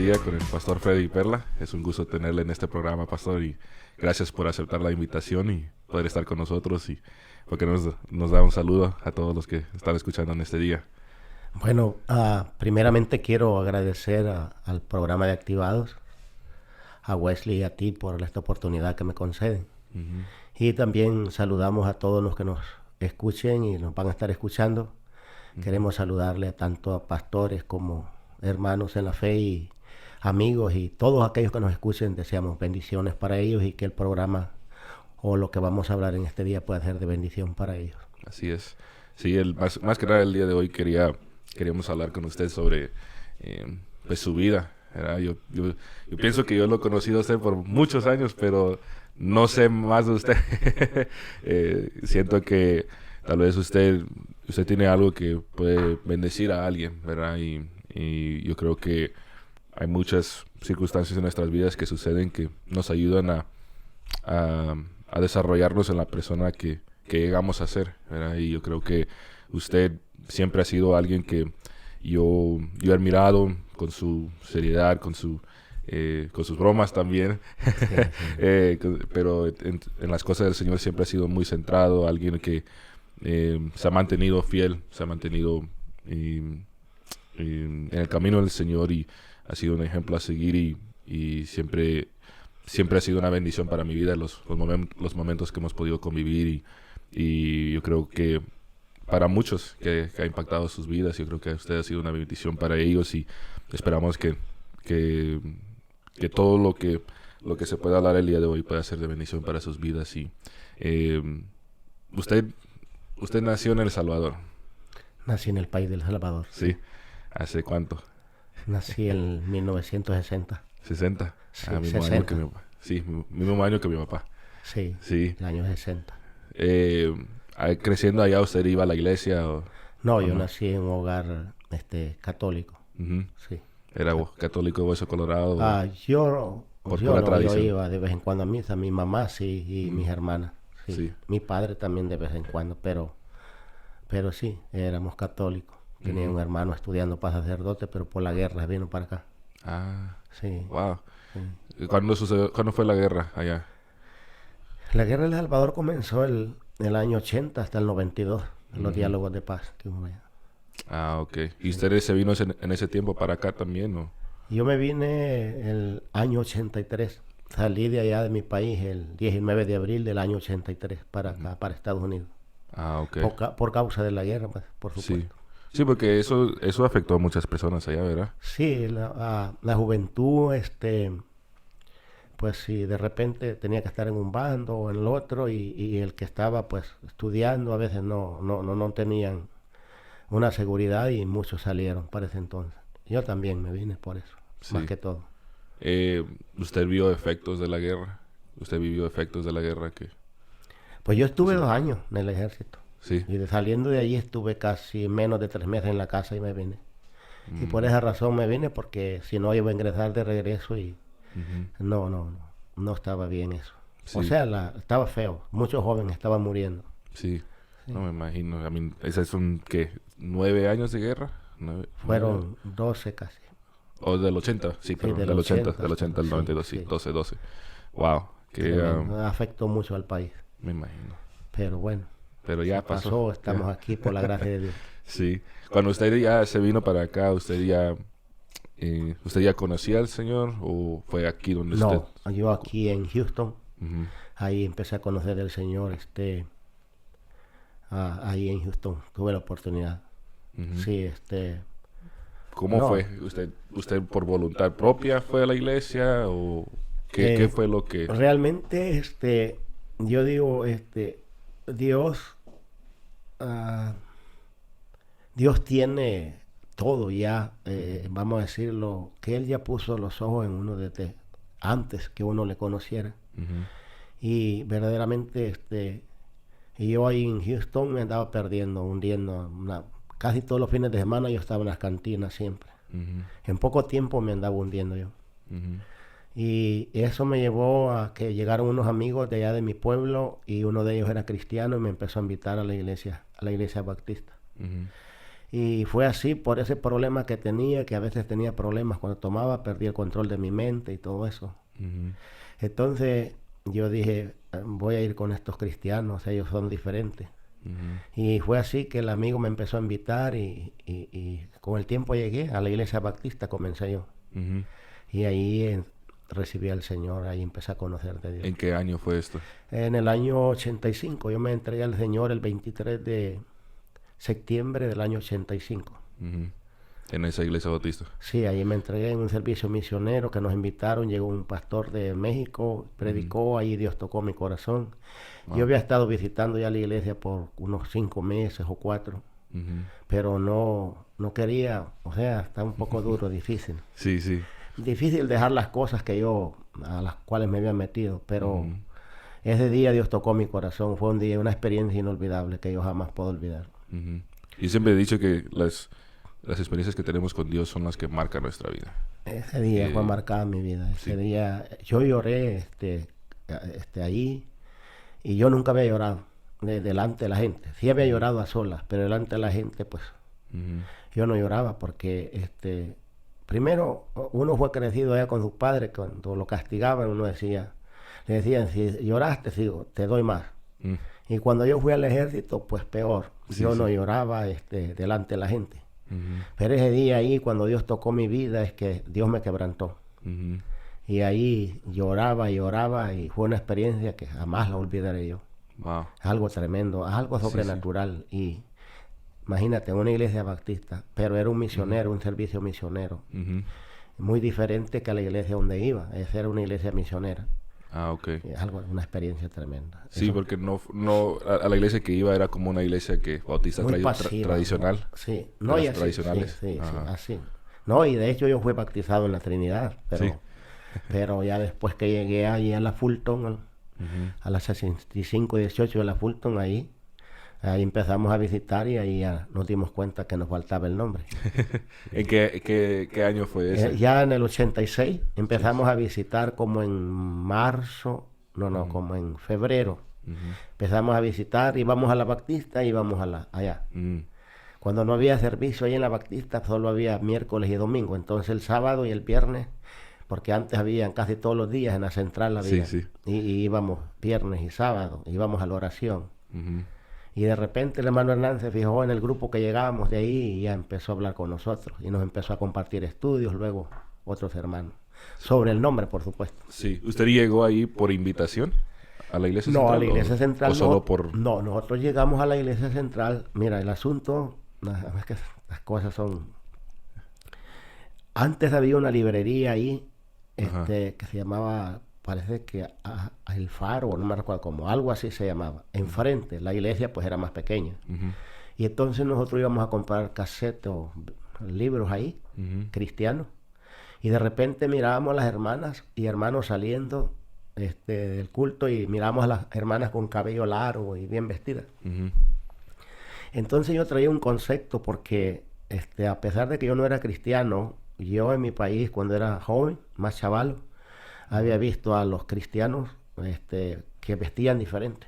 día con el pastor Freddy Perla. Es un gusto tenerle en este programa, pastor, y gracias por aceptar la invitación y poder estar con nosotros y porque nos da un saludo a todos los que están escuchando en este día. Bueno, primeramente quiero agradecer al programa de Activados, a Wesley y a ti por esta oportunidad que me conceden. Uh-huh. Y también saludamos a todos los que nos escuchen y nos van a estar escuchando. Queremos saludarle tanto a pastores como hermanos en la fe y amigos y todos aquellos que nos escuchen. Deseamos bendiciones para ellos y que el programa o lo que vamos a hablar en este día pueda ser de bendición para ellos. Así es. Sí, más que nada el día de hoy queríamos hablar con usted sobre pues su vida, ¿verdad? Yo pienso que yo lo he conocido a usted por muchos años, pero no sé más de usted. Siento que tal vez usted tiene algo que puede bendecir a alguien, ¿verdad? Y yo creo que hay muchas circunstancias en nuestras vidas que suceden que nos ayudan a desarrollarnos en la persona que llegamos a ser, ¿verdad? Y yo creo que usted siempre ha sido alguien que yo he admirado con su seriedad, con sus bromas también. Sí. Pero en las cosas del Señor siempre ha sido muy centrado, alguien que se ha mantenido fiel, se ha mantenido en el camino del Señor y ha sido un ejemplo a seguir y siempre ha sido una bendición para mi vida los momentos que hemos podido convivir y yo creo que para muchos que ha impactado sus vidas, yo creo que usted ha sido una bendición para ellos y esperamos que todo lo que se pueda hablar el día de hoy pueda ser de bendición para sus vidas. Y usted nació en El Salvador. Nací en el país del Salvador. Sí. ¿Hace cuánto? Nací en 1960. ¿60? Sí, mismo 60. año que mi papá. Sí, mismo año que mi papá. Sí, sí. El año 60. ¿Creciendo allá usted iba a la iglesia? No, yo nací en un hogar católico. Uh-huh. Sí. ¿Era católico de Hueso Colorado? Yo iba de vez en cuando a misa, mi mamá sí y mis hermanas. Sí. Sí. Mi padre también de vez en cuando, pero sí, éramos católicos. Tenía un hermano estudiando para sacerdote, pero por la guerra vino para acá. Ah, sí. Wow. Sí. ¿Cuándo fue la guerra allá? La guerra de El Salvador comenzó el año 80 hasta el 92, los diálogos de paz que hubo allá. Ah, ok. ¿Y usted se vino en ese tiempo para acá también, no? Yo me vine el año 83. Salí de allá de mi país el 19 de abril del año 83 para acá, para Estados Unidos. Ah, ok. Por causa de la guerra, pues, por supuesto. Sí, porque eso afectó a muchas personas allá, ¿verdad? Sí, la juventud, pues si de repente tenía que estar en un bando o en el otro y el que estaba pues estudiando a veces no tenían una seguridad y muchos salieron para ese entonces. Yo también me vine por eso, más que todo. ¿Usted vio efectos de la guerra? ¿Usted vivió efectos de la guerra? Pues yo estuve 2 años en el ejército. Sí. Y saliendo de allí estuve casi menos de 3 meses en la casa y me vine. Y por esa razón me vine, porque si no iba a ingresar de regreso y no estaba bien eso. Sí. O sea, estaba feo. Muchos jóvenes estaban muriendo. Sí. No me imagino. ¿Esas son qué? ¿9 años de guerra? Fueron 12 casi. ¿O del 80? Sí, pero del 80 al 92, sí. 12. Wow. Afectó mucho al país. Me imagino. Pero bueno. Pero ya pasó. Estamos aquí por la gracia de Dios. Sí. Cuando usted ya se vino para acá, ¿usted ya conocía al Señor o fue aquí donde usted? No, yo aquí en Houston. Ahí empecé a conocer al Señor. Ahí en Houston tuve la oportunidad. Sí, ¿Cómo fue? ¿Usted por voluntad propia fue a la iglesia o qué fue lo que? Realmente, yo digo, Dios tiene todo ya, vamos a decirlo, que Él ya puso los ojos en uno desde antes que uno le conociera. Y verdaderamente, yo ahí en Houston me andaba hundiendo, casi todos los fines de semana yo estaba en las cantinas siempre. En poco tiempo me andaba hundiendo yo. Y eso me llevó a que llegaron unos amigos de allá de mi pueblo y uno de ellos era cristiano y me empezó a invitar a la iglesia baptista. Y fue así por ese problema que tenía, que a veces tenía problemas cuando tomaba, perdí el control de mi mente y todo eso. Entonces yo dije, voy a ir con estos cristianos, ellos son diferentes. Y fue así que el amigo me empezó a invitar y con el tiempo llegué a la iglesia baptista, comencé yo. Y ahí recibí al Señor, ahí empecé a conocer de Dios. ¿En qué año fue esto? En el año 85, yo me entregué al Señor el 23 de septiembre del año 85. En esa iglesia bautista. Sí, ahí me entregué en un servicio misionero que nos invitaron, llegó un pastor de México, predicó, ahí Dios tocó mi corazón. Yo había estado visitando ya la iglesia por unos 5 meses o 4, pero no quería, o sea, está un poco duro, difícil. Sí, sí. Difícil dejar las cosas a las cuales me había metido, pero ese día Dios tocó mi corazón, fue un día, una experiencia inolvidable que yo jamás puedo olvidar. Y siempre he dicho que las experiencias que tenemos con Dios son las que marcan nuestra vida. Ese día fue marcada mi vida. Ese día yo lloré ahí y yo nunca había llorado delante de la gente. Sí había llorado a solas, pero delante de la gente pues yo no lloraba porque primero uno fue crecido allá con sus padres, cuando lo castigaban uno le decían, si lloraste, te doy más. Y cuando yo fui al ejército, pues peor. Yo no lloraba delante de la gente. Pero ese día ahí, cuando Dios tocó mi vida, es que Dios me quebrantó. Y ahí lloraba y fue una experiencia que jamás la olvidaré yo. Wow. Algo tremendo, algo sobrenatural. Y imagínate, una iglesia baptista, pero era un misionero, un servicio misionero. Muy diferente que a la iglesia donde iba. Esa era una iglesia misionera. Ah, ok. Una experiencia tremenda. Sí, eso, porque a la iglesia que iba era como una iglesia que bautista tradicional. ¿No? Sí, no, y así, tradicionales. Sí, así. No, y de hecho yo fui bautizado en la Trinidad, pero ya después que llegué allí a la Fulton, a la 6518 de la Fulton, ahí empezamos a visitar y ahí ya nos dimos cuenta que nos faltaba el nombre. ¿En qué año fue ese? Ya en el 86 empezamos a visitar como en marzo, como en febrero. Empezamos a visitar, íbamos a la Baptista y íbamos allá. Cuando no había servicio ahí en la Baptista, solo había miércoles y domingo. Entonces el sábado y el viernes, porque antes habían casi todos los días en la central había. Y íbamos viernes y sábado, íbamos a la oración. Y de repente el hermano Hernán se fijó en el grupo que llegábamos de ahí y ya empezó a hablar con nosotros. Y nos empezó a compartir estudios, luego otros hermanos. Sobre el nombre, por supuesto. Sí. ¿Usted llegó ahí por invitación a la iglesia central? No, a la iglesia central ¿O solo por...? No, nosotros llegamos a la iglesia central. Mira, el asunto, es que las cosas son... Antes había una librería ahí que se llamaba... Parece que El Faro, no me recuerdo cómo, algo así se llamaba. Enfrente, la iglesia pues era más pequeña. Y entonces nosotros íbamos a comprar casetes o libros ahí, cristianos. Y de repente mirábamos a las hermanas y hermanos saliendo del culto y mirábamos a las hermanas con cabello largo y bien vestidas. Entonces yo traía un concepto porque a pesar de que yo no era cristiano, yo en mi país cuando era joven, más chavalo, había visto a los cristianos que vestían diferente.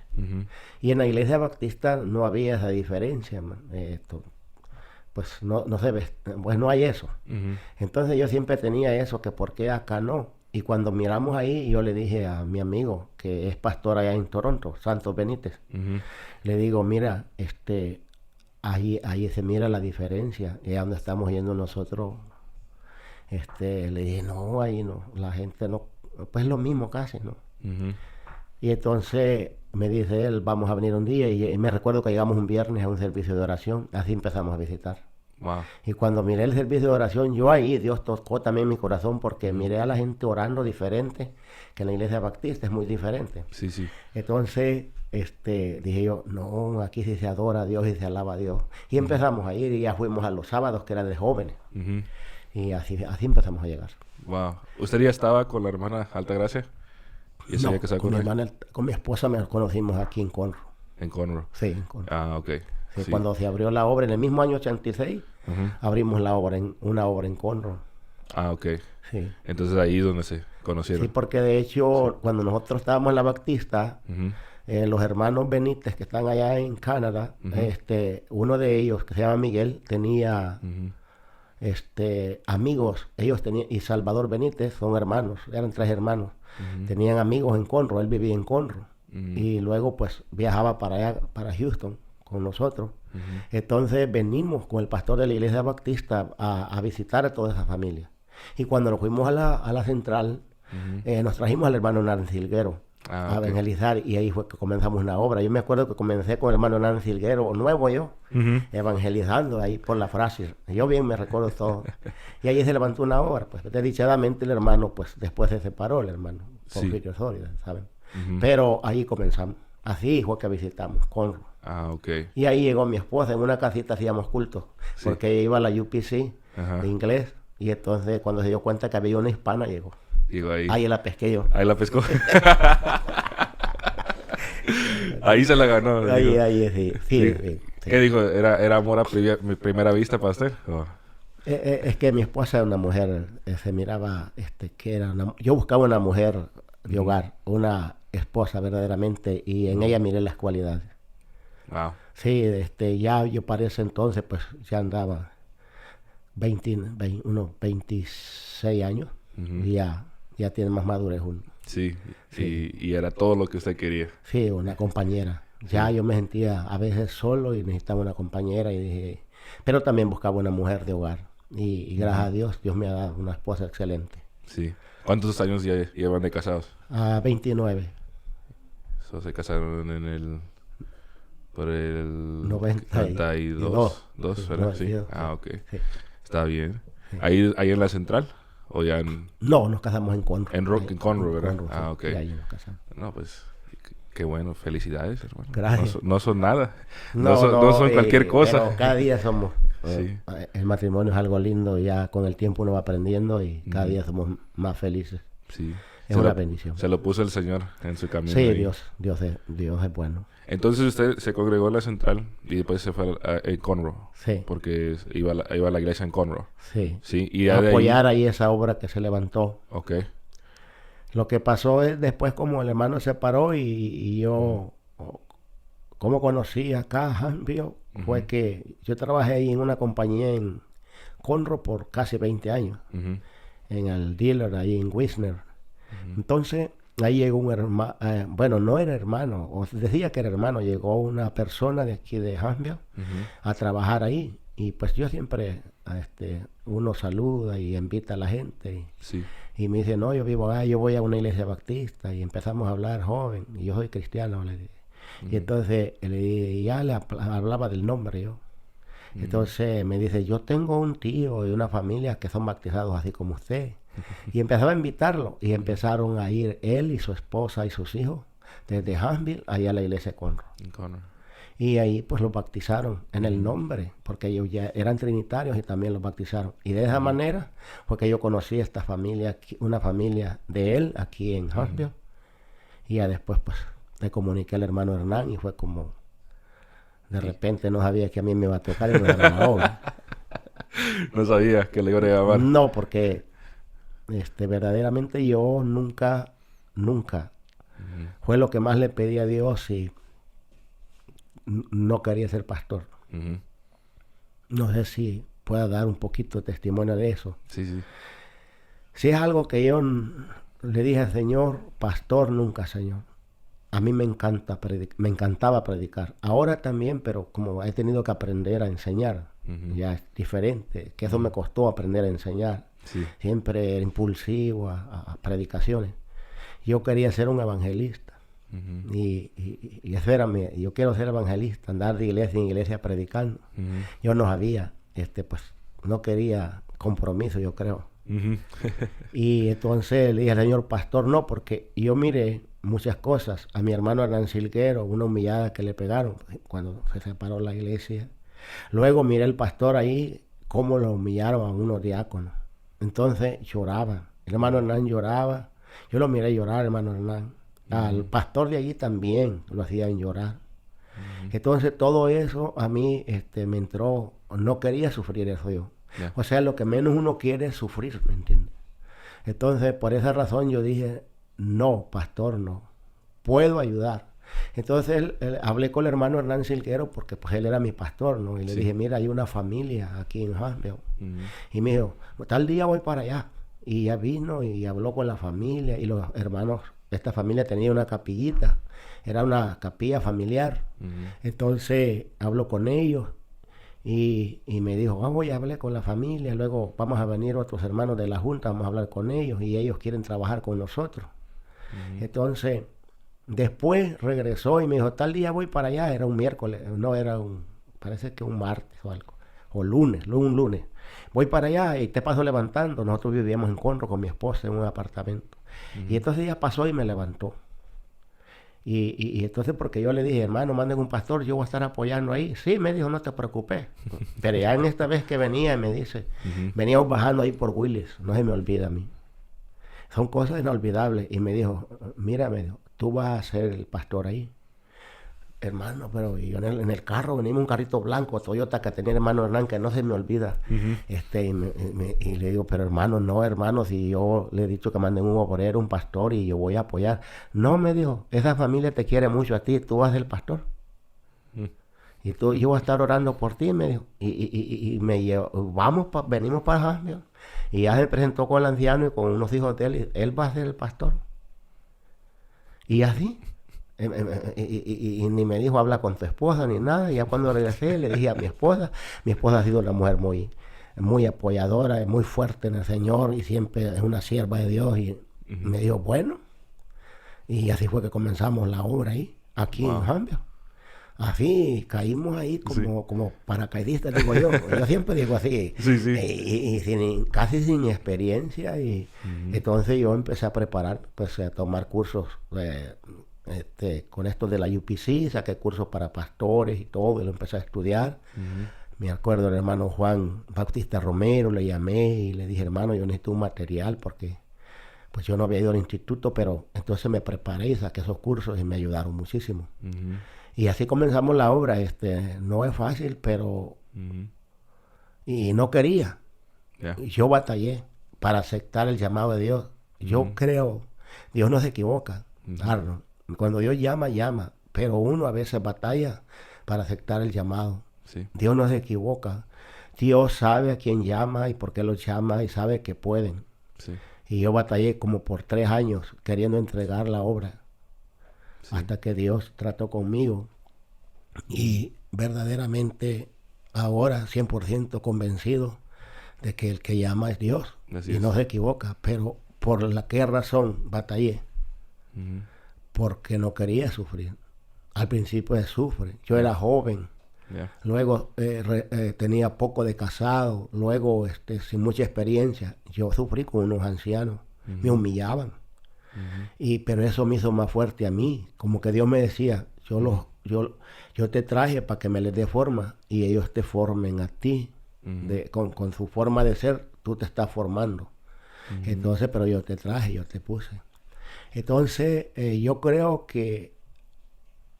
Y en la iglesia baptista no había esa diferencia. Pues no se ve, pues no hay eso. Entonces yo siempre tenía eso, que por qué acá no. Y cuando miramos ahí, yo le dije a mi amigo, que es pastor allá en Toronto, Santos Benítez, le digo, mira, ahí se mira la diferencia. Y a donde estamos yendo nosotros, le dije, no, ahí no, la gente no, pues lo mismo casi, ¿no? Y entonces me dice él, vamos a venir un día, y me recuerdo que llegamos un viernes a un servicio de oración, así empezamos a visitar. Wow. Y cuando miré el servicio de oración, yo ahí, Dios tocó también mi corazón, porque miré a la gente orando diferente, que en la iglesia baptista es muy diferente. Sí, sí. Entonces, dije yo, no, aquí sí se adora a Dios y se alaba a Dios. Y empezamos a ir, y ya fuimos a los sábados, que eran de jóvenes. Y así empezamos a llegar. Wow. ¿Usted ya estaba con la hermana Altagracia? No, con mi esposa me conocimos aquí en Conroe. ¿En Conroe? Sí, en Conroe. Ah, ok. Sí. Cuando se abrió la obra, en el mismo año 86, abrimos una obra en Conroe. Ah, ok. Sí. Entonces ahí es donde se conocieron. Sí, porque de hecho, cuando nosotros estábamos en la Baptista, los hermanos Benítez que están allá en Canadá, uno de ellos, que se llama Miguel, tenía amigos, ellos tenían, y Salvador Benítez, son hermanos, eran 3 hermanos, tenían amigos en Conroe, él vivía en Conroe, y luego pues viajaba para allá, para Houston, con nosotros. Entonces venimos con el pastor de la iglesia baptista a visitar a toda esa familia. Y cuando nos fuimos a la central, nos trajimos al hermano Hernán Silguero a evangelizar, y ahí fue que comenzamos una obra. Yo me acuerdo que comencé con el hermano Hernán Silguero, nuevo yo, evangelizando ahí por la frase. Yo bien me recuerdo todo. Y ahí se levantó una obra. Pues desdichadamente el hermano, pues después se separó el hermano, Porfirio Soria, ¿saben? Pero ahí comenzamos. Así fue que visitamos Conroe. Y ahí llegó mi esposa, en una casita hacíamos cultos, porque ella iba a la UPC de inglés, y entonces cuando se dio cuenta que había una hispana, llegó. Ahí la pesqué yo. Ahí la pescó. Ahí se la ganó. Ahí, sí. ¿Qué dijo? ¿Era amor a primera vista para usted? Es que mi esposa era una mujer, se miraba, que era yo buscaba una mujer de hogar, una esposa verdaderamente, y en ella miré las cualidades. Wow. Sí, ya yo para ese entonces pues ya andaba unos 26 años, y ya tiene más madurez uno. Sí. Y era todo lo que usted quería. Sí, una compañera. Ya yo me sentía a veces solo y necesitaba una compañera, y dije, pero también buscaba una mujer de hogar, y gracias a Dios me ha dado una esposa excelente. Sí. ¿Cuántos años ya llevan de casados? 29. Se casaron por el 92, ¿verdad? Sí. Ok. Sí. Está bien. Sí. ¿Ahí en la central? ¿O ya en...? No, nos casamos en Conroe. En Conroe, ¿verdad? Conroe, sí. Ok. Y ahí nos casamos. No, pues, qué bueno. Felicidades, hermano. Gracias. No son nada. No son cualquier cosa. Pero cada día somos... Sí. El matrimonio es algo lindo, ya con el tiempo uno va aprendiendo, y cada día somos más felices. Sí. Es una bendición. Se lo puso el Señor en su camino. Sí, ahí. Dios es bueno. Entonces usted se congregó en la central y después se fue a Conroe. Sí. Porque iba a la iglesia en Conroe. Sí. Sí. Y a apoyar ahí esa obra que se levantó. Ok. Lo que pasó es después, como el hermano se paró y yo, como conocí acá a Huntsville, fue que yo trabajé ahí en una compañía en Conroe por casi 20 años. En el dealer ahí en Wisner. Entonces, ahí llegó un hermano, bueno, no era hermano, o decía que era hermano, llegó una persona de aquí de Huntsville a trabajar ahí. Y pues yo siempre, uno saluda y invita a la gente. Y me dice, no, yo vivo acá, yo voy a una iglesia baptista. Y empezamos a hablar joven, y yo soy cristiano, le dije. Y entonces ya le hablaba del nombre yo. Entonces me dice, yo tengo un tío y una familia que son bautizados así como usted. Y empezaba a invitarlo, y empezaron a ir él y su esposa y sus hijos desde Huntsville allá a la iglesia de Conroe. Y ahí pues los bautizaron en el nombre, porque ellos ya eran trinitarios y también los bautizaron. Y de esa manera fue que yo conocí esta familia, una familia de él aquí en Huntsville. Y ya después pues le comuniqué al hermano Hernán, y fue como, de repente no sabía que a mí me iba a tocar y no era la obra. No sabía que le iba a llamar. No, porque verdaderamente yo nunca fue lo que más le pedí a Dios, y no quería ser pastor. No sé si pueda dar un poquito de testimonio de eso. Sí. Si es algo que yo le dije al Señor, pastor nunca, Señor. A mí me encantaba predicar. Ahora también, pero como he tenido que aprender a enseñar, ya es diferente. Que eso me costó aprender a enseñar. Siempre era impulsivo a predicaciones. Yo quería ser un evangelista. Y eso era yo quiero ser evangelista, andar de iglesia en iglesia predicando. Yo no sabía, pues no quería compromiso, yo creo. Y entonces le dije al señor pastor, no, porque yo miré muchas cosas. A mi hermano Hernán Silguero, una humillada que le pegaron cuando se separó la iglesia. Luego miré al pastor ahí, cómo lo humillaron a unos diáconos. Entonces lloraba. El hermano Hernán lloraba. Yo lo miré llorar, hermano Hernán. Al pastor de allí también lo hacían llorar. Entonces todo eso a mí me entró. No quería sufrir eso yo. O sea, lo que menos uno quiere es sufrir, ¿me entiendes? Entonces por esa razón yo dije, no, pastor, no. Puedo ayudar. Entonces hablé con el hermano Hernán Silguero porque pues él era mi pastor, ¿no? Y le dije, mira, hay una familia aquí en Huntsville. Y me dijo, tal día voy para allá. Y ya vino y habló con la familia y los hermanos. Esta familia tenía una capillita, era una capilla familiar. Entonces habló con ellos y me dijo, vamos, ya hablé con la familia, luego vamos a venir otros hermanos de la junta, vamos a hablar con ellos y ellos quieren trabajar con nosotros. Entonces, después regresó y me dijo, tal día voy para allá, era un miércoles, no, parece que un martes o algo, o un lunes. Voy para allá y te paso levantando. Nosotros vivíamos en Conroe con mi esposa en un apartamento. Y entonces ella pasó y me levantó. Y entonces porque yo le dije, hermano, manden un pastor, yo voy a estar apoyando ahí. Sí, me dijo, no te preocupes. Pero ya en esta vez que venía, me dice, veníamos bajando ahí por Willis, no se me olvida a mí. Son cosas inolvidables. Y me dijo, mira, me dijo, tú vas a ser el pastor ahí. Hermano, pero yo en el carro venimos un carrito blanco, Toyota, que tenía el hermano Hernán, que no se me olvida. Y le digo, pero hermano, no, hermano, si yo le he dicho que manden un obrero, un pastor, y yo voy a apoyar. No, me dijo, esa familia te quiere mucho a ti, tú vas a ser el pastor. Y yo voy a estar orando por ti, me dijo. Y me llevó, venimos para Huntsville. Y ya se presentó con el anciano y con unos hijos de él, y él va a ser el pastor. Y así. Y ni me dijo habla con tu esposa ni nada. Y ya cuando regresé le dije a mi esposa ha sido una mujer muy apoyadora, muy fuerte en el Señor y siempre es una sierva de Dios. Y me dijo, bueno, y así fue que comenzamos la obra ahí, aquí en Huntsville. Así caímos ahí como paracaidistas, digo yo. Yo siempre digo así. Casi sin experiencia. Y entonces yo empecé a preparar, pues a tomar cursos con esto de la UPC, saqué cursos para pastores y todo, y lo empecé a estudiar. Me acuerdo del hermano Juan Bautista Romero, le llamé y le dije, hermano, yo necesito un material porque pues yo no había ido al instituto, pero entonces me preparé y saqué esos cursos y me ayudaron muchísimo. Y así comenzamos la obra. No es fácil, pero y no quería. Yo batallé para aceptar el llamado de Dios. Yo creo, Dios no se equivoca, Arnold. Cuando Dios llama, pero uno a veces batalla para aceptar el llamado. Dios no se equivoca. Dios sabe a quién llama y por qué los llama y sabe que pueden. Y yo batallé como por 3 años queriendo entregar la obra. Hasta que Dios trató conmigo. Y verdaderamente ahora 100% convencido de que el que llama es Dios. Y no se equivoca. Pero ¿por qué razón batallé? Porque no quería sufrir. Al principio se sufre. Yo era joven. Luego tenía poco de casado. Luego sin mucha experiencia. Yo sufrí con unos ancianos. Me humillaban. Pero eso me hizo más fuerte a mí. Como que Dios me decía, yo te traje para que me les dé forma y ellos te formen a ti. Con su forma de ser, tú te estás formando. Entonces, pero yo te traje, yo te puse. Entonces, yo creo que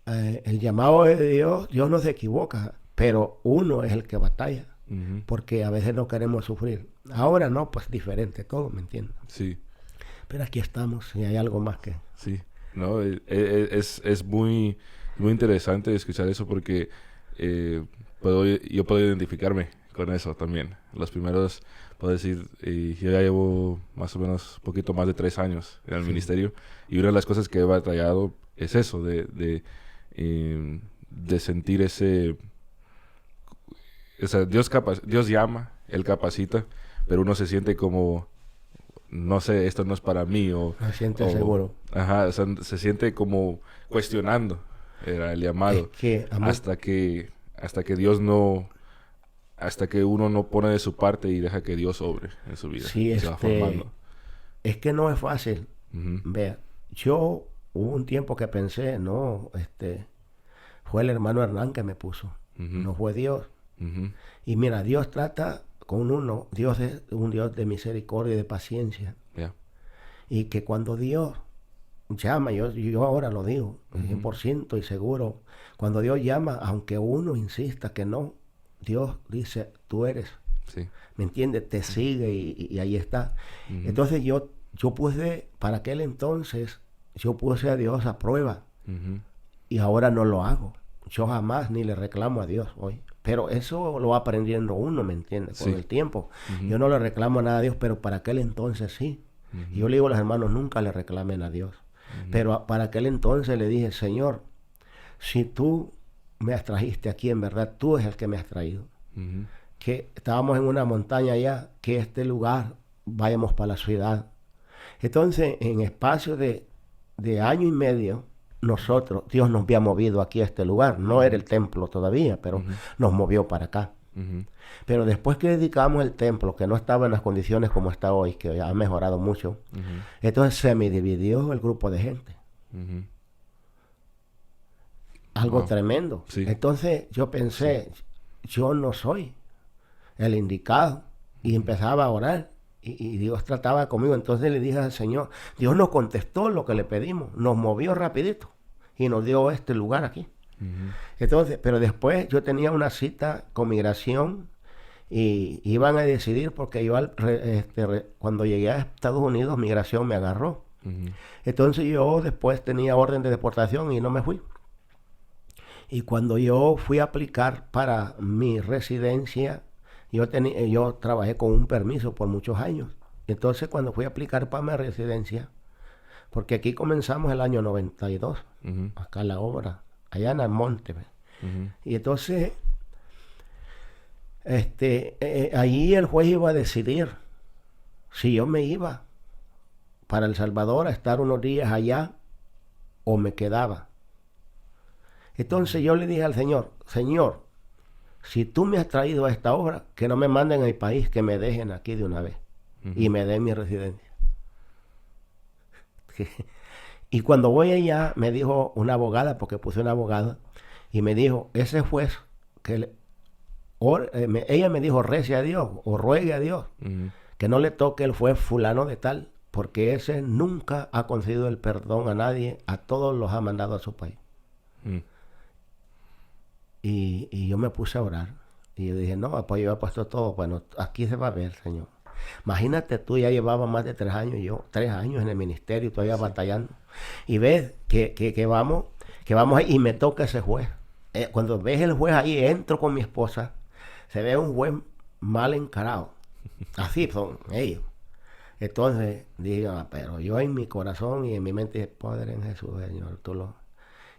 el llamado de Dios no se equivoca, pero uno es el que batalla, porque a veces no queremos sufrir. Ahora no, pues diferente todo, ¿me entiendes? Sí. Pero aquí estamos y hay algo más que... Sí, no, es muy, muy interesante escuchar eso porque yo puedo identificarme con eso también. Los primeros, puedo decir, yo ya llevo más o menos un poquito más de 3 años en el ministerio y una de las cosas que he batallado es eso, de sentir ese... O sea, Dios llama, Él capacita, pero uno se siente como... no sé, esto no es para mí se siente seguro. Ajá, o sea, se siente como cuestionando el llamado. Hasta que Dios no... hasta que uno no pone de su parte y deja que Dios obre en su vida. Sí, se va formando. Es que no es fácil. Vea, hubo un tiempo que pensé, no, fue el hermano Hernán que me puso. No fue Dios. Y mira, Dios trata con uno. Dios es un Dios de misericordia y de paciencia. Y que cuando Dios llama, yo ahora lo digo, 100% y seguro, cuando Dios llama, aunque uno insista que no, Dios dice, tú eres. ¿Me entiendes? Te sigue y ahí está. Entonces yo puse, para aquel entonces, yo puse a Dios a prueba. y ahora no lo hago. Yo jamás ni le reclamo a Dios hoy. Pero eso lo va aprendiendo uno, ¿me entiendes? Con el tiempo. Yo no le reclamo nada a Dios, pero para aquel entonces sí. Y yo le digo a los hermanos, nunca le reclamen a Dios. Pero para aquel entonces le dije, Señor, si tú me trajiste aquí, en verdad, tú es el que me has traído. Que estábamos en una montaña allá, que este lugar, vayamos para la ciudad. Entonces, en espacio de año y medio, Dios nos había movido aquí a este lugar. No era el templo todavía, pero nos movió para acá. Pero después que dedicamos el templo, que no estaba en las condiciones como está hoy, que ha mejorado mucho, entonces se me dividió el grupo de gente. Algo tremendo. Sí. Entonces yo pensé, yo no soy el indicado. Y empezaba a orar. Y Dios trataba conmigo. Entonces le dije al Señor, Dios nos contestó lo que le pedimos. Nos movió rapidito. Y nos dio este lugar aquí. Entonces, pero después yo tenía una cita con migración. Y iban a decidir porque yo cuando llegué a Estados Unidos, migración me agarró. Entonces yo después tenía orden de deportación y no me fui. Y cuando yo fui a aplicar para mi residencia, yo trabajé con un permiso por muchos años. Entonces cuando fui a aplicar para mi residencia, porque aquí comenzamos el año 92, acá la obra, allá en Almonte. Y entonces, allí el juez iba a decidir si yo me iba para El Salvador a estar unos días allá o me quedaba. Entonces yo le dije al Señor, Señor, si tú me has traído a esta obra, que no me manden al país, que me dejen aquí de una vez y me den mi residencia. Y cuando voy allá, me dijo una abogada, porque puse una abogada, y me dijo, ese juez, ella me dijo, rece a Dios o ruegue a Dios, que no le toque el juez fulano de tal, porque ese nunca ha concedido el perdón a nadie, a todos los ha mandado a su país. Y yo me puse a orar. Y yo dije, no, pues yo he puesto todo. Bueno, aquí se va a ver, Señor. Imagínate, tú ya llevabas más de 3 años, yo 3 años en el ministerio, todavía batallando. Y ves que vamos ahí y me toca ese juez. Cuando ves el juez ahí, entro con mi esposa, se ve un juez mal encarado. Así son ellos. Entonces, digo, pero yo en mi corazón y en mi mente dije, Padre en Jesús, Señor,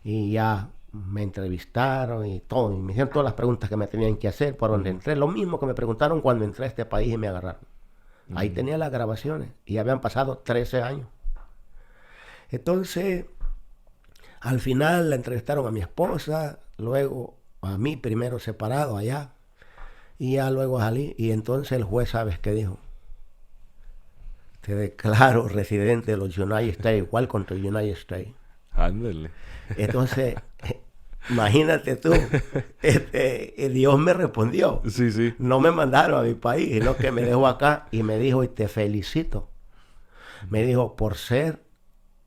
Y ya me entrevistaron y todo, y me hicieron todas las preguntas que me tenían que hacer por donde entré, lo mismo que me preguntaron cuando entré a este país y me agarraron. Ahí tenía las grabaciones y habían pasado 13 años. Entonces, al final la entrevistaron a mi esposa, luego a mí primero separado allá, y ya luego salí, y entonces el juez, ¿sabes qué dijo? Te declaro residente de los United States, igual contra el United States. Ándale. Entonces, imagínate tú, Dios me respondió. Sí, sí. No me mandaron a mi país, sino que me dejó acá y me dijo, y te felicito. Me dijo, por ser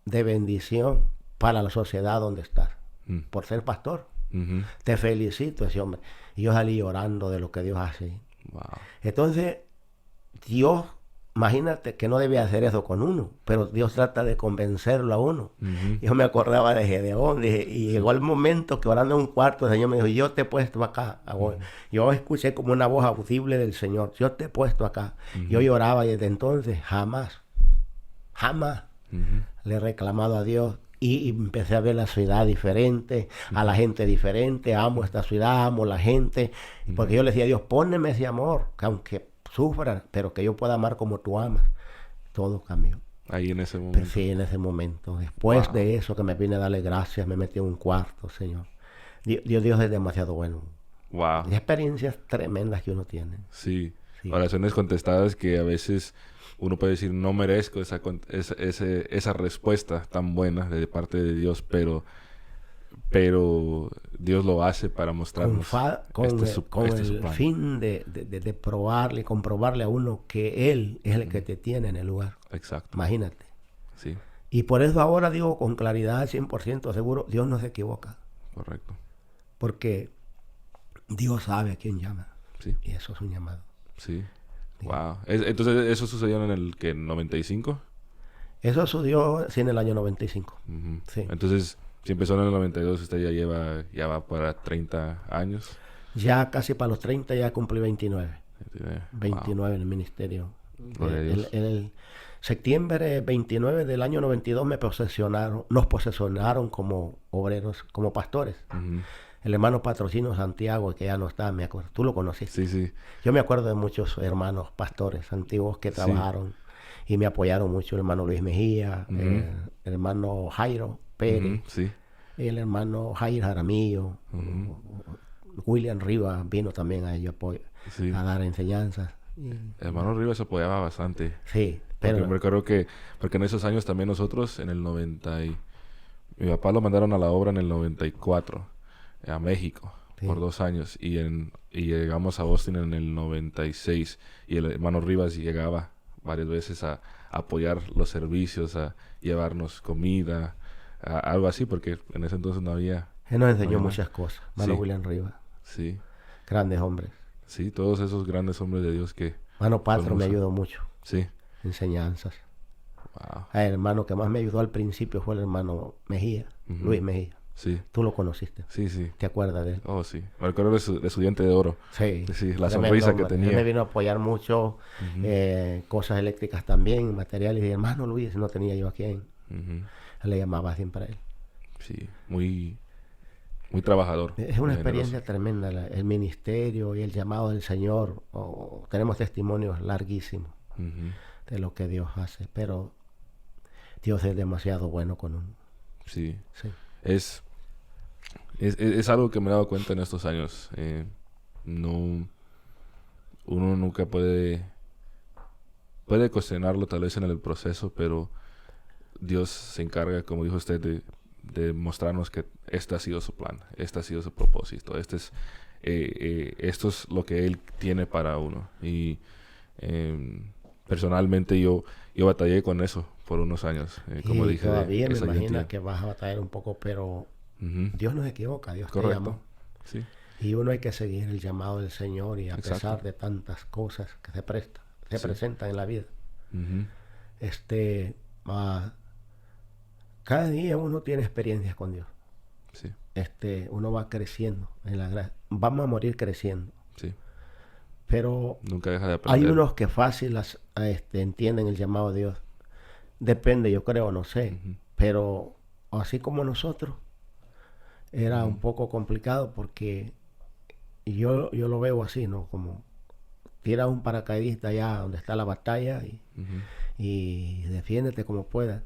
de bendición para la sociedad donde estás, por ser pastor. Te felicito, ese hombre. Y yo salí llorando de lo que Dios hace. Wow. Entonces, Dios, imagínate que no debe hacer eso con uno, pero Dios trata de convencerlo a uno. Yo me acordaba de Gedeón, y llegó el momento que orando en un cuarto, el Señor me dijo, yo te he puesto acá. Yo escuché como una voz audible del Señor, yo te he puesto acá. Yo lloraba y desde entonces jamás le he reclamado a Dios. Y empecé a ver la ciudad diferente, a la gente diferente, amo esta ciudad, amo la gente, porque yo le decía a Dios, póneme ese amor, que aunque sufra, pero que yo pueda amar como tú amas. Todo cambió. Ahí en ese momento. Pues sí, en ese momento. Después de eso, que me vine a darle gracias, me metí en un cuarto, Señor. Dios es demasiado bueno. Wow. Y experiencias tremendas que uno tiene. Sí. Oraciones contestadas que a veces uno puede decir, no merezco esa respuesta tan buena de parte de Dios, pero Dios lo hace para mostrarnos con el fin de probarle y comprobarle a uno que Él es el que te tiene en el lugar. Exacto. Imagínate. Sí. Y por eso ahora digo con claridad, 100% seguro, Dios no se equivoca. Correcto. Porque Dios sabe a quién llama. Sí. Y eso es un llamado. Sí. Wow. Entonces, ¿eso sucedió en el 95? Eso sucedió, sí, en el año 95. Sí. Entonces, Si empezó en el 92, usted ya va para 30 años. Ya casi para los 30 ya cumplí 29. 29 Wow. en el ministerio. Gloria a Dios. El septiembre 29 del año 92 nos posesionaron como obreros, como pastores. Ujú. El hermano Patrocino Santiago, que ya no está, me acuerdo. Tú lo conociste. Sí, sí. Yo me acuerdo de muchos hermanos pastores antiguos que Sí. trabajaron y me apoyaron mucho. El hermano Luis Mejía, Ujú. el hermano Jairo Pérez, Ujú, sí. el hermano Jair Jaramillo, Ujú. William Rivas vino también a ellos Sí. a dar enseñanzas. El hermano Rivas apoyaba bastante. Sí, Porque pero me recuerdo porque en esos años también nosotros, en el 90 mi papá lo mandaron a la obra en el 94, a México, sí. por 2 años. Y llegamos a Austin en el 96. Y el hermano Rivas llegaba varias veces a apoyar los servicios, a llevarnos comida, algo así, porque en ese entonces no había... él nos no enseñó había nada. muchas cosas. Mano Sí. William Rivas, Sí, grandes hombres. sí, todos esos grandes hombres de Dios que... Mano Patro me Famoso. ayudó mucho. Sí, Enseñanzas. wow. El hermano que más me ayudó al principio fue el hermano Mejía, Ujú. Luis Mejía. Sí, Tú lo conociste. sí, sí. ¿Te acuerdas de él? Oh, sí. Me recuerdo de su diente de oro. Sí. Sí, la Tremendo sonrisa que hombre. tenía. Él me vino a apoyar mucho, Ujú. cosas eléctricas también, materiales. Y hermano Luis, no tenía yo a quién. Ujú. Él le llamaba siempre a él. Sí, muy trabajador. Es una muy experiencia generoso. tremenda, el ministerio y el llamado del Señor. Tenemos testimonios larguísimos Ujú. de lo que Dios hace, pero Dios es demasiado bueno con uno. Sí. Sí. Es algo que me he dado cuenta en estos años. No, uno nunca puede cuestionarlo tal vez en el proceso, pero Dios se encarga, como dijo usted, de mostrarnos que este ha sido su plan, este ha sido su propósito, esto es lo que Él tiene para uno. Y personalmente yo batallé con eso por unos años, como Y dije, todavía me esa imagino identidad. que vas a batallar un poco, pero Ujú. Dios no se equivoca, Dios te Correcto. llamó. Sí, Y uno hay que seguir el llamado del Señor y a Exacto. pesar de tantas cosas que se Sí. presentan en la vida, Ujú. ah, cada día uno tiene experiencias con Dios. Sí, Uno va creciendo en la gracia. Vamos a morir creciendo. sí. Pero Nunca deja de hay aprender. unos que fácil entienden el llamado de Dios. Depende, yo creo, no sé. Ujú. Pero así como nosotros, era un Ujú. poco complicado porque yo lo veo así, ¿no? Como tira un paracaidista allá donde está la batalla Ujú. y defiéndete como puedas.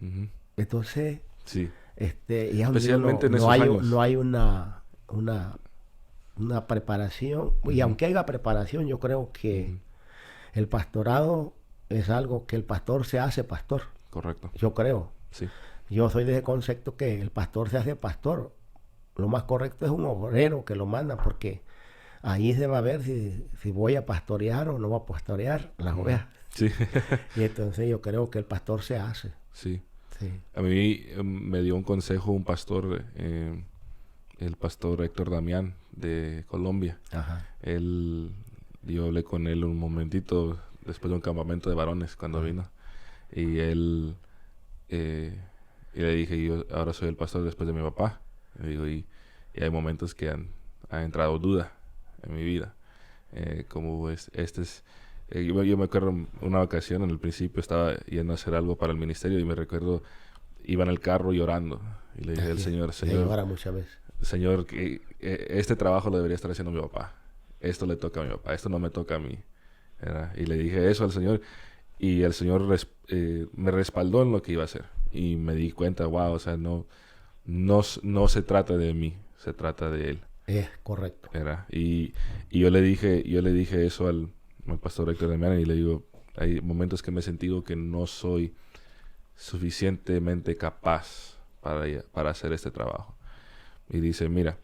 Ujú. Entonces, Sí, y es donde especialmente en no esos hay, años. no hay una preparación. Y Ujú. aunque haya preparación, yo creo que Ujú. el pastorado es algo que el pastor se hace pastor. Correcto. Yo creo. Sí, Yo soy de ese concepto que el pastor se hace pastor. Lo más correcto es un obrero que lo manda, porque ahí se va a ver si voy a pastorear o no voy a pastorear las Ujú. ovejas. sí. Y entonces yo creo que el pastor se hace. Sí. Sí. A mí me dio un consejo un pastor, el pastor Héctor Damián de Colombia. Ajá. Yo hablé con él un momentito después de un campamento de varones cuando vino. Y y le dije, yo ahora soy el pastor después de mi papá. Le digo, y hay momentos que ha entrado duda en mi vida. Como yo me acuerdo una ocasión, en el principio estaba yendo a hacer algo para el ministerio y me recuerdo, iba en el carro llorando. Y le dije al Señor, Llora muchas veces. Señor, que este trabajo lo debería estar haciendo mi papá. Esto le toca a mi papá, esto no me toca a mí. ¿Verdad? Y le dije eso al Señor y el Señor me respaldó en lo que iba a hacer. Y me di cuenta, wow, o sea, no se trata de mí, se trata de Él. Es correcto. ¿Verdad? Y yo le dije eso al pastor Héctor de Mena y le digo, hay momentos que me he sentido que no soy suficientemente capaz para hacer este trabajo. Y dice, mira,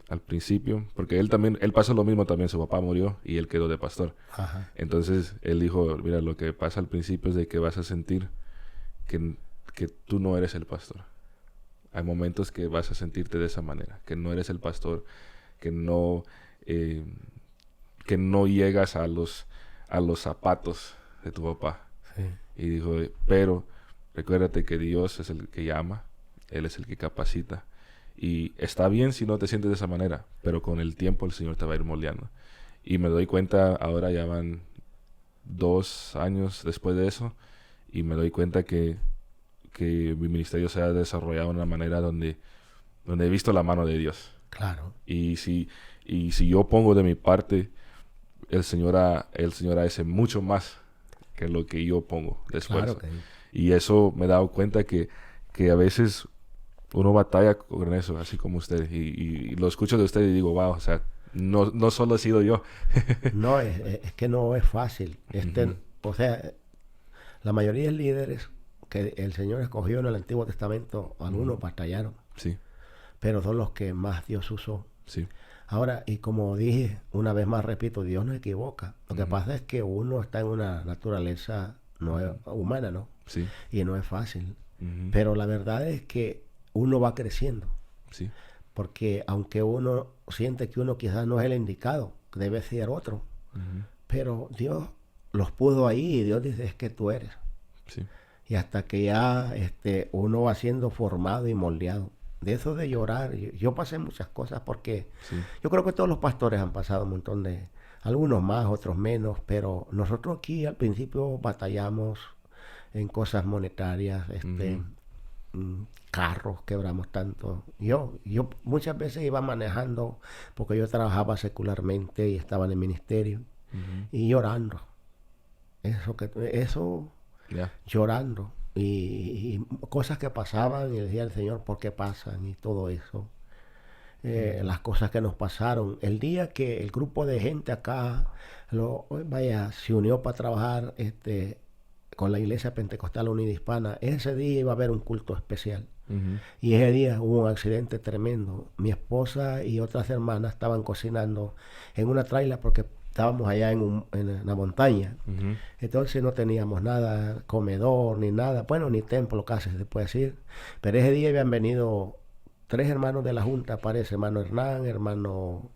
al principio, porque él pasó lo mismo también, su papá murió y él quedó de pastor. Ajá. Entonces él dijo, mira, lo que pasa al principio es de que vas a sentir que tú no eres el pastor. Hay momentos que vas a sentirte de esa manera, que no eres el pastor, que no llegas a los zapatos de tu papá. Sí. Y dijo, pero recuérdate que Dios es el que llama, Él es el que capacita. Y está bien si no te sientes de esa manera, pero con el tiempo el Señor te va a ir moldeando. Y me doy cuenta, ahora ya van 2 años después de eso, y me doy cuenta que mi ministerio se ha desarrollado de una manera donde he visto la mano de Dios. Claro. Y si yo pongo de mi parte, el Señor hace mucho más que lo que yo pongo de esfuerzo. Claro que... Y eso me he dado cuenta que a veces uno batalla con eso, así como usted. Y lo escucho de usted y digo, wow, o sea, no solo he sido yo. No, es que no es fácil. O sea, la mayoría de líderes que el Señor escogió en el Antiguo Testamento, algunos batallaron. Sí. Pero son los que más Dios usó. Sí. Ahora, y como dije, una vez más repito, Dios no equivoca. Lo que pasa es que uno está en una naturaleza humana, ¿no? Sí. Y no es fácil. Pero la verdad es que uno va creciendo. Sí. Porque aunque uno siente que uno quizás no es el indicado, debe ser otro. Pero Dios los puso ahí y Dios dice, es que tú eres. Sí. Y hasta que ya uno va siendo formado y moldeado. De eso de llorar, yo pasé muchas cosas porque yo creo que todos los pastores han pasado un montón de, algunos más, otros menos, pero nosotros aquí al principio batallamos en cosas monetarias, carros, quebramos tanto. Yo muchas veces iba manejando porque yo trabajaba secularmente y estaba en el ministerio y llorando. Llorando. Y cosas que pasaban y decía el Señor, ¿por qué pasan? Y todo eso. Las cosas que nos pasaron. El día que el grupo de gente acá se unió para trabajar con la Iglesia Pentecostal Unida Hispana, ese día iba a haber un culto especial. Y ese día hubo un accidente tremendo. Mi esposa y otras hermanas estaban cocinando en una traila porque estábamos allá en la montaña. Entonces no teníamos nada, comedor ni nada, bueno, ni templo casi se puede decir. Pero ese día habían venido 3 hermanos de la Junta, parece, hermano Hernán, hermano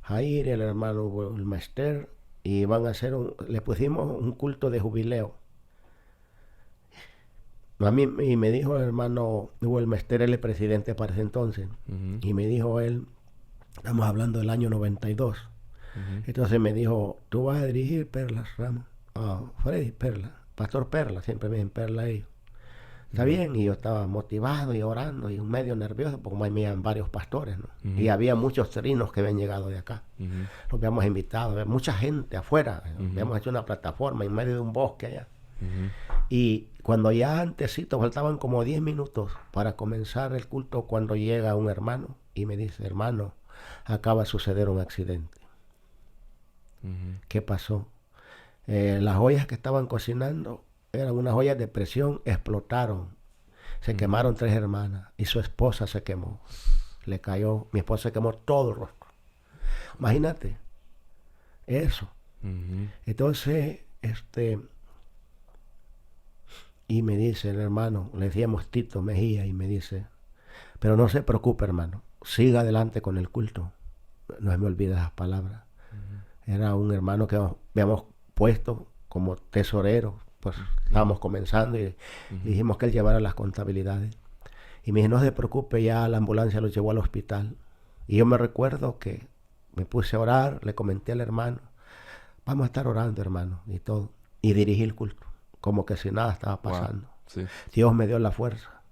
Jair, el hermano Mester, y van a hacer le pusimos un culto de jubileo. A mí, y me dijo el hermano Hugo Mester, él es presidente para ese entonces, y me dijo él, estamos hablando del año 92, entonces me dijo, tú vas a dirigir Perlas Ramos, Freddy Perla, Pastor Perla, siempre me dicen Perla ellos. Está bien, y yo estaba motivado y orando y medio nervioso porque me habían varios pastores, ¿no? Y había muchos trinos que habían llegado de acá. Los habíamos invitado, había mucha gente afuera, habíamos hecho una plataforma en medio de un bosque allá. Y cuando ya antesito faltaban como 10 minutos para comenzar el culto, cuando llega un hermano y me dice, hermano, acaba de suceder un accidente. ¿Qué pasó? Las ollas que estaban cocinando eran unas ollas de presión, explotaron. Se quemaron 3 hermanas y su esposa se quemó. Le cayó, mi esposa se quemó todo el rostro. Imagínate eso. Entonces, y me dice el hermano, le decíamos Tito Mejía, y me dice, pero no se preocupe, hermano, siga adelante con el culto. No se me olvida esas palabras. Era un hermano que habíamos puesto como tesorero, pues estábamos comenzando y dijimos que él llevara las contabilidades. Y me dijo, no se preocupe, ya la ambulancia lo llevó al hospital. Y yo me recuerdo que me puse a orar, le comenté al hermano, vamos a estar orando, hermano, y todo. Y dirigí el culto, como que si nada estaba pasando. Sí. Dios me dio la fuerza.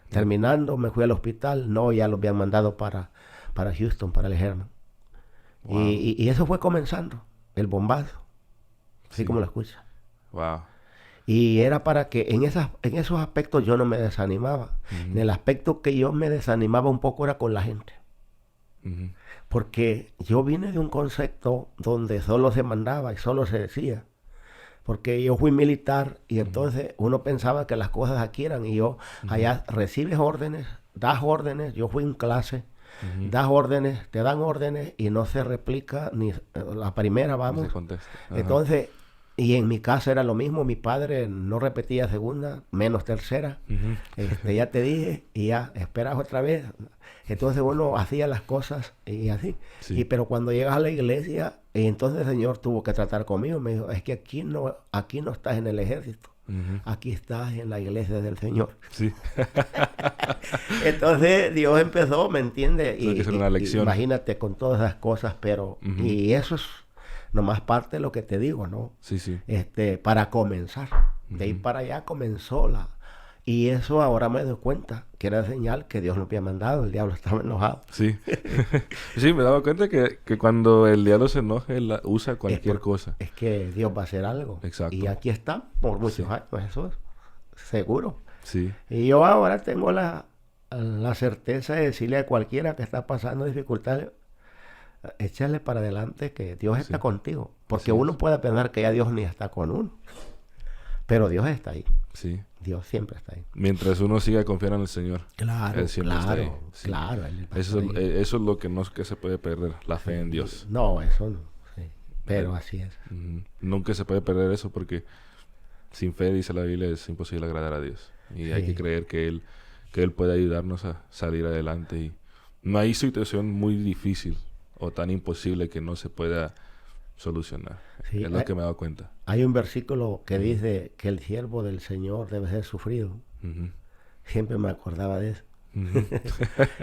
Terminando, me fui al hospital, ya lo habían mandado para Houston, para el Herman. Y eso fue comenzando, el bombazo, así como lo escucha. Wow. Y era para que en esos aspectos yo no me desanimaba. En el aspecto que yo me desanimaba un poco era con la gente. Porque yo vine de un concepto donde solo se mandaba y solo se decía. Porque yo fui militar y entonces uno pensaba que las cosas aquí eran, y yo allá recibes órdenes, das órdenes, yo fui en clase, das órdenes, te dan órdenes y no se replica ni la primera, vamos. No se contesta. Entonces, y en mi casa era lo mismo, mi padre no repetía segunda, menos tercera. Ya te dije, y ya esperas otra vez. Entonces uno hacía las cosas y así. Sí. Pero cuando llegas a la iglesia, y entonces el Señor tuvo que tratar conmigo. Me dijo, es que aquí no estás en el ejército. aquí estás en la iglesia del Señor. Sí. Entonces Dios empezó, ¿me entiendes? Tiene que ser una lección. Imagínate con todas esas cosas, pero y eso es nomás parte de lo que te digo, ¿no? Sí, sí. Para comenzar. De ahí para allá comenzó y eso ahora me doy cuenta que era señal que Dios no había mandado, el diablo estaba enojado. Sí. Sí, me daba cuenta que cuando el diablo se enoja, él usa cualquier cosa. Es que Dios va a hacer algo. Exacto. Y aquí está por muchos años, eso es seguro. Sí. Y yo ahora tengo la certeza de decirle a cualquiera que está pasando dificultades, échale para adelante que Dios está contigo. Porque uno puede pensar que ya Dios ni está con uno. Pero Dios está ahí. Sí. Dios siempre está ahí. Mientras uno siga confiando en el Señor. Claro, Él siempre está ahí. Sí. Claro. Eso es lo que no que se puede perder, la fe en Dios. No, eso no. Sí. Pero así es. Nunca se puede perder eso porque sin fe, dice la Biblia, es imposible agradar a Dios. Y hay que creer que Él puede ayudarnos a salir adelante. Y no hay situación muy difícil o tan imposible que no se pueda solucionar. Sí, es lo que me he dado cuenta. Hay un versículo que dice que el siervo del Señor debe ser sufrido. Siempre me acordaba de eso.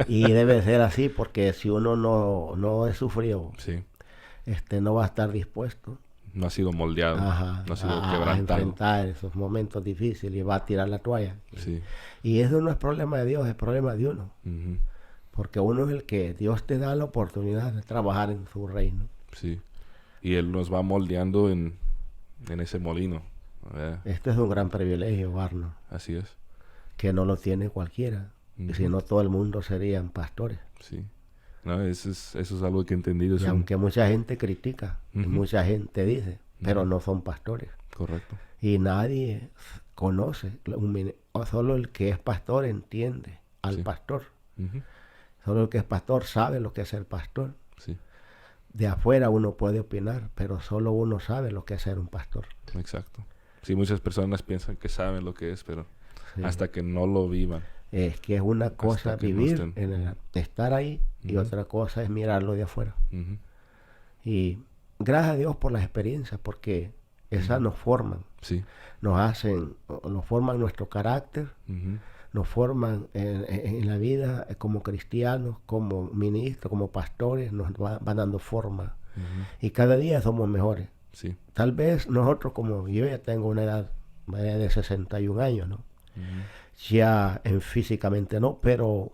Y debe ser así porque si uno no es sufrido, no va a estar dispuesto. No ha sido moldeado, no ha sido quebrantado. A enfrentar esos momentos difíciles y va a tirar la toalla. Sí. Y eso no es problema de Dios, es problema de uno. Porque uno es el que Dios te da la oportunidad de trabajar en su reino. Sí. Y Él nos va moldeando en ese molino. ¿Verdad? Este es un gran privilegio, Arno. Así es. Que no lo tiene cualquiera. Y si no, todo el mundo serían pastores. Sí. No, eso es algo que he entendido. Y aunque mucha gente critica, y mucha gente dice, pero no son pastores. Correcto. Y nadie conoce, solo el que es pastor entiende al pastor. Solo el que es pastor sabe lo que es ser pastor. Sí. De afuera uno puede opinar, pero solo uno sabe lo que es ser un pastor. Exacto. Sí, muchas personas piensan que saben lo que es, pero hasta que no lo vivan. Es que es una cosa vivir, estar ahí, y otra cosa es mirarlo de afuera. Y gracias a Dios por las experiencias, porque esas nos forman. Sí. Nos forman nuestro carácter, nos forman en la vida como cristianos, como ministros, como pastores, nos van dando forma. Y cada día somos mejores. Sí. Tal vez nosotros, como yo ya tengo una edad de 61 años, ¿no? Ya físicamente no, pero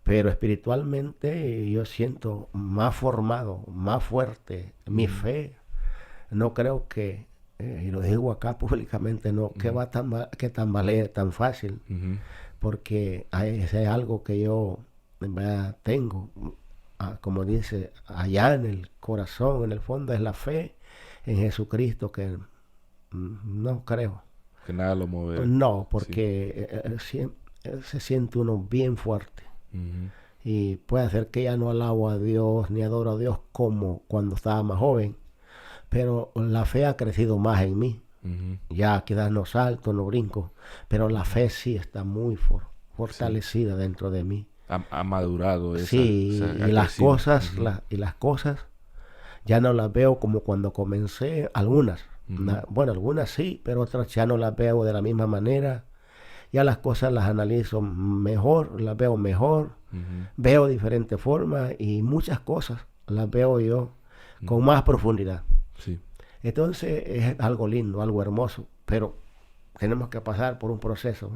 espiritualmente yo siento más formado, más fuerte. Mi fe, no creo que, y lo digo acá públicamente, no que tambalee tan fácil, porque es algo que yo en verdad tengo, como dice, allá en el corazón, en el fondo, es la fe en Jesucristo, que no creo. Que nada lo mueve. No, porque se siente uno bien fuerte. Y puede ser que ya no alabo a Dios ni adoro a Dios como cuando estaba más joven, pero la fe ha crecido más en mí. Ya quizás no salto, no brinco, pero la fe sí está muy fortalecida dentro de mí. Ha madurado. Sí, y las cosas ya no las veo como cuando comencé, algunas. Bueno, algunas sí, pero otras ya no las veo de la misma manera. Ya las cosas las analizo mejor, las veo mejor, veo diferentes formas y muchas cosas las veo yo con más profundidad. Sí. Entonces es algo lindo, algo hermoso, pero tenemos que pasar por un proceso.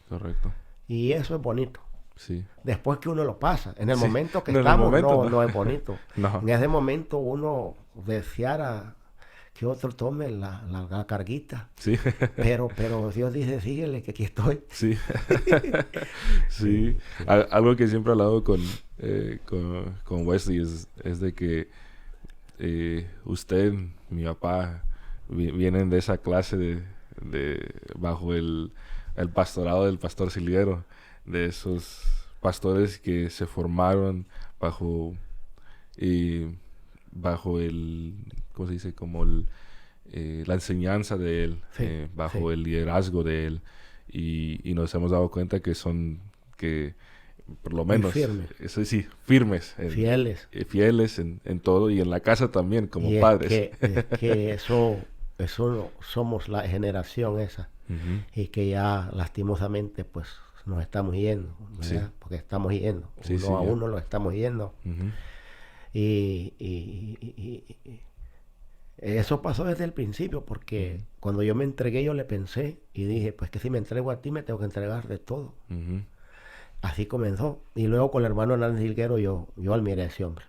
Correcto. Y eso es bonito. Sí. Después que uno lo pasa, en el momento que no, estamos, momento, no es bonito. No. En ese momento uno deseara que otro tome la carguita. Sí. Pero Dios dice, síguele, que aquí estoy. Sí. Sí. Algo que siempre he hablado con Wesley es de que usted, mi papá, vienen de esa clase de bajo el pastorado del pastor Silguero, de esos pastores que se formaron bajo el, ¿cómo se dice? Como la enseñanza de él, bajo el liderazgo de él, y nos hemos dado cuenta que son, que por lo menos, firmes, fieles en todo, y en la casa también, como padres. Que eso eso somos la generación esa. Ujú. Y que ya lastimosamente pues nos estamos yendo, ¿verdad? Sí. Porque estamos yendo, Sí, uno sí, a ya. uno lo estamos yendo. Ujú. Y eso pasó desde el principio, porque cuando yo me entregué yo le pensé y dije, pues que si me entrego a ti me tengo que entregar de todo. Ujú. Así comenzó. Y luego con el hermano Hernández Hilguero yo admiré a ese hombre.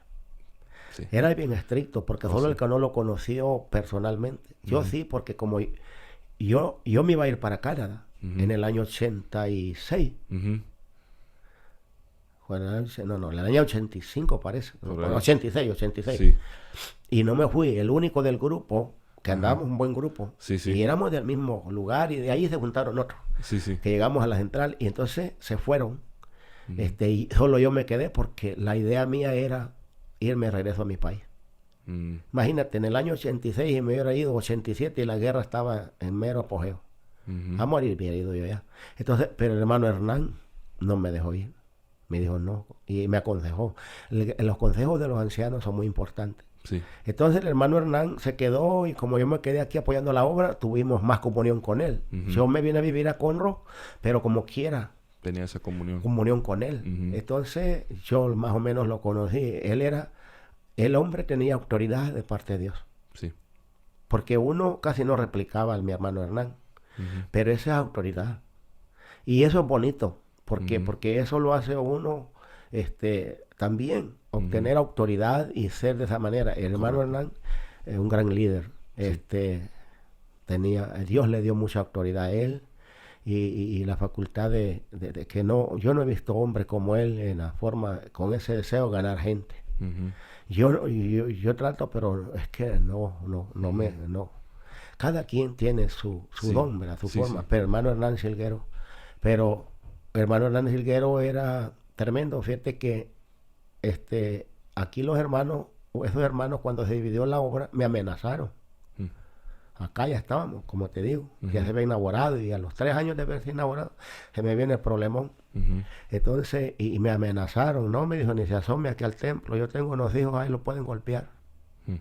Sí. Era bien estricto, porque Oh, solo sí. el que no lo conoció personalmente. Yo Ujú. sí, porque como yo me iba a ir para Canadá Ujú. en el año 86. Ujú. Fue en el año, no, en el año 85 parece. Por ahí. 86. Sí. Y no me fui, el único del grupo, que Ajá. andábamos un buen grupo. Sí, sí. Y éramos del mismo lugar y de ahí se juntaron otros. Sí, sí. Que llegamos a la central y entonces se fueron. Ujú. Y solo yo me quedé porque la idea mía era irme de regreso a mi país. Mm. Imagínate, en el año 86 y me hubiera ido 87 y la guerra estaba en mero apogeo. Ujú. A morir hubiera ido yo ya. Entonces, pero el hermano Hernán no me dejó ir. Me dijo no. Y me aconsejó. Los consejos de los ancianos son muy importantes. Sí. Entonces el hermano Hernán se quedó y como yo me quedé aquí apoyando la obra, tuvimos más comunión con él. Ujú. Yo me vine a vivir a Conroe, pero como quiera, Tenía esa comunión. comunión con él. Ujú. Entonces yo más o menos lo conocí. El hombre tenía autoridad de parte de Dios. Sí. Porque uno casi no replicaba a mi hermano Hernán, Ujú. pero esa es autoridad. Y eso es bonito. ¿Por qué? Ujú. Porque eso lo hace a uno también obtener autoridad y ser de esa manera. El hermano Correcto. Hernán es un gran líder. Sí. Dios le dio mucha autoridad a él y la facultad de que no, yo no he visto hombre como él en la forma, con ese deseo de ganar gente. Ujú. Yo trato, pero es que no. Cada quien tiene su Sí. don, ¿verdad? Su Sí, forma. sí. Pero hermano Hernández Hilguero era tremendo. Fíjate que aquí esos hermanos cuando se dividió la obra, me amenazaron. Mm. Acá ya estábamos, como te digo, ya Ujú. se había inaugurado y a los 3 años de haberse inaugurado se me viene el problemón. Ujú. Entonces, y me amenazaron, no, me dijo, ni se asome aquí al templo, yo tengo unos hijos ahí, lo pueden golpear. Mm.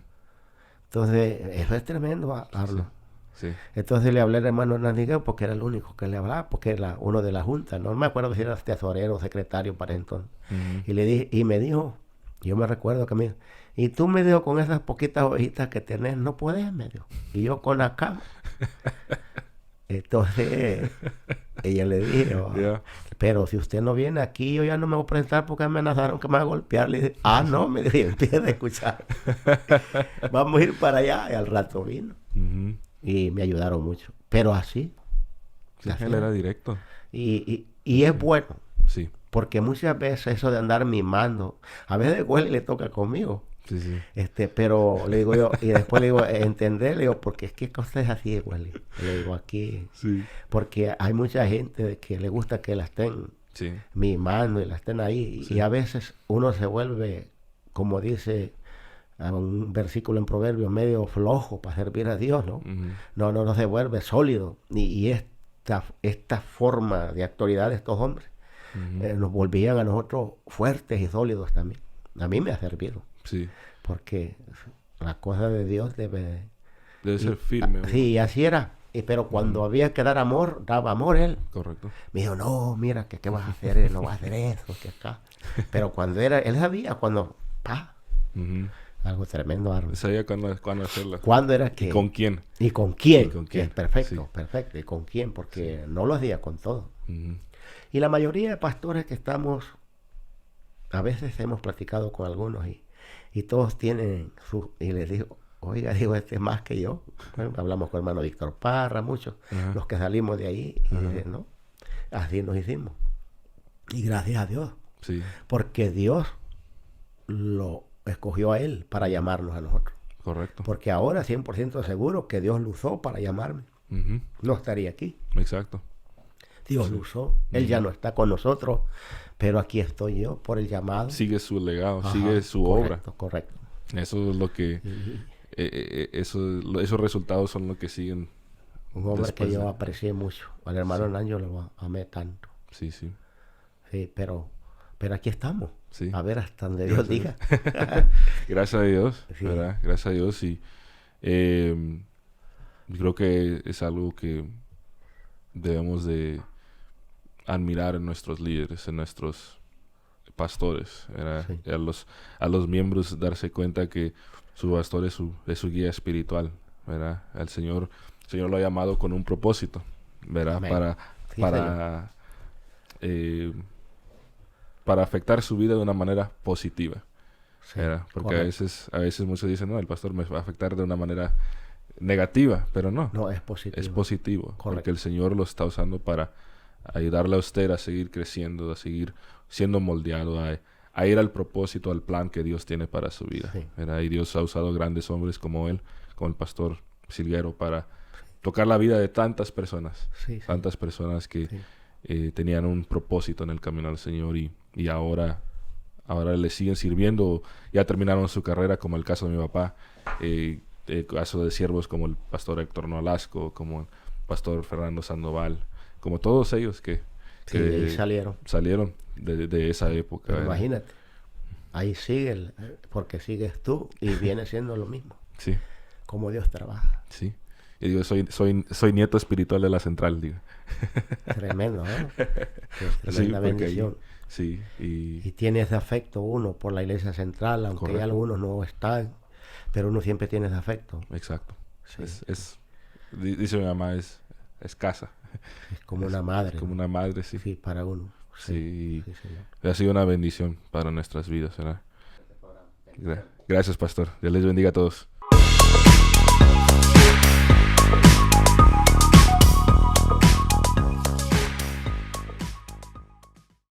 Entonces, eso es tremendo, Arlo. Sí. Entonces le hablé al hermano Hernández Hilguero porque era el único que le hablaba, porque era uno de la junta, no me acuerdo si era tesorero o secretario para entonces. Ujú. Y le dije, y me dijo, yo me recuerdo que me dijo, y tú me dijo, con esas poquitas ovejitas que tenés, no podés, me dijo. Y yo con acá. Entonces, ella le dije, Ya. pero si usted no viene aquí, yo ya no me voy a presentar porque me amenazaron que me van a golpear. Le dije, no, me dije, empieza a escuchar. Vamos a ir para allá. Y al rato vino. Ujú. Y me ayudaron mucho. Pero así. Sí, así él era directo. y es bueno. Sí. Porque muchas veces eso de andar mimando, a veces Welly le toca conmigo. Sí, sí. Pero le digo yo, y después le digo, entender, le digo, porque es que cosa es así, Welly. Le digo aquí, Sí. porque hay mucha gente que le gusta que la estén Sí. mimando y la estén ahí. Sí. Y a veces uno se vuelve, como dice un versículo en Proverbios, medio flojo para servir a Dios, ¿no? Ujú. No se vuelve sólido. Y esta forma de actualidad de estos hombres Ujú. nos volvían a nosotros fuertes y sólidos también. A mí me ha servido, Sí. porque la cosa de Dios debe... Debe ser firme. Sí, así era. Pero cuando había que dar amor, daba amor él. Correcto. Me dijo, no, mira, que qué vas a hacer, él no vas a hacer eso, que acá. Pero cuando él sabía, Ujú. algo tremendo, Arnold. Sabía cuándo hacerla. ¿Cuándo era ¿Y que? con quién? ¿Y con quién? ¿Y con Que quién? es perfecto, Sí. perfecto. ¿Y con quién? Porque no lo hacía con todo. Ujú. Y la mayoría de pastores que estamos, a veces hemos platicado con algunos y todos tienen y les digo, oiga, digo, este es más que yo. Bueno, hablamos con el hermano Víctor Parra, muchos, Ajá. los que salimos de ahí, y ¿no? Así nos hicimos. Y gracias a Dios, Sí. porque Dios lo escogió a él para llamarnos a nosotros. Correcto. Porque ahora 100% seguro que Dios lo usó para llamarme. Ujú. No estaría aquí. Exacto. Dios lo usó. Él ya no está con nosotros, pero aquí estoy yo por el llamado. Sigue su legado, Ajá, sigue su obra. Correcto. Eso es lo que... Y esos resultados son lo que siguen. un hombre después que yo de- aprecié mucho. Al hermano Hernán yo lo amé tanto. Sí, sí. Sí, pero aquí estamos. Sí. A ver hasta donde Dios diga. Gracias a Dios, Sí. ¿verdad? Gracias a Dios. Y Creo que es algo que debemos de admirar en nuestros líderes, en nuestros pastores, ¿verdad? Sí. Y a los miembros darse cuenta que su pastor es su guía espiritual, ¿verdad? El Señor lo ha llamado con un propósito, ¿verdad? Amén. Sí, Para, eh, para afectar su vida de una manera positiva, Sí, ¿verdad? Porque correcto. a veces muchos dicen, no, el pastor me va a afectar de una manera negativa, pero no, No, es positivo. es positivo, porque Correcto. el Señor lo está usando para ayudarle a usted a seguir creciendo, a seguir siendo moldeado, a ir al propósito, al plan que Dios tiene para su vida, Sí. ¿verdad? Y Dios ha usado grandes hombres como él, como el pastor Silguero, para tocar la vida de Sí, sí, tantas personas que sí. tenían un propósito en el camino al Señor y ahora le siguen sirviendo, ya terminaron su carrera, como el caso de mi papá, el caso de siervos como el pastor Héctor Nolasco, como el pastor Fernando Sandoval, como todos ellos que Sí, de ahí salieron. salieron de esa época. Pero ¿verdad? imagínate, ahí sigue, porque sigues tú y viene siendo lo mismo, Sí, como Dios trabaja. sí. Y digo, soy nieto espiritual de la central, digo. Tremendo, ¿no? Es Sí, tremenda porque ahí, bendición. sí, Y tiene ese afecto uno por la iglesia central, aunque Correcto. algunos no están, pero uno siempre tiene ese afecto. exacto. Sí, Dice mi mamá, es casa. es como Es una madre, como ¿no? una madre, sí. Sí, para uno. Sí, Sí, señor. ha sido una bendición para nuestras vidas, ¿verdad? Gracias, pastor. Dios les bendiga a todos.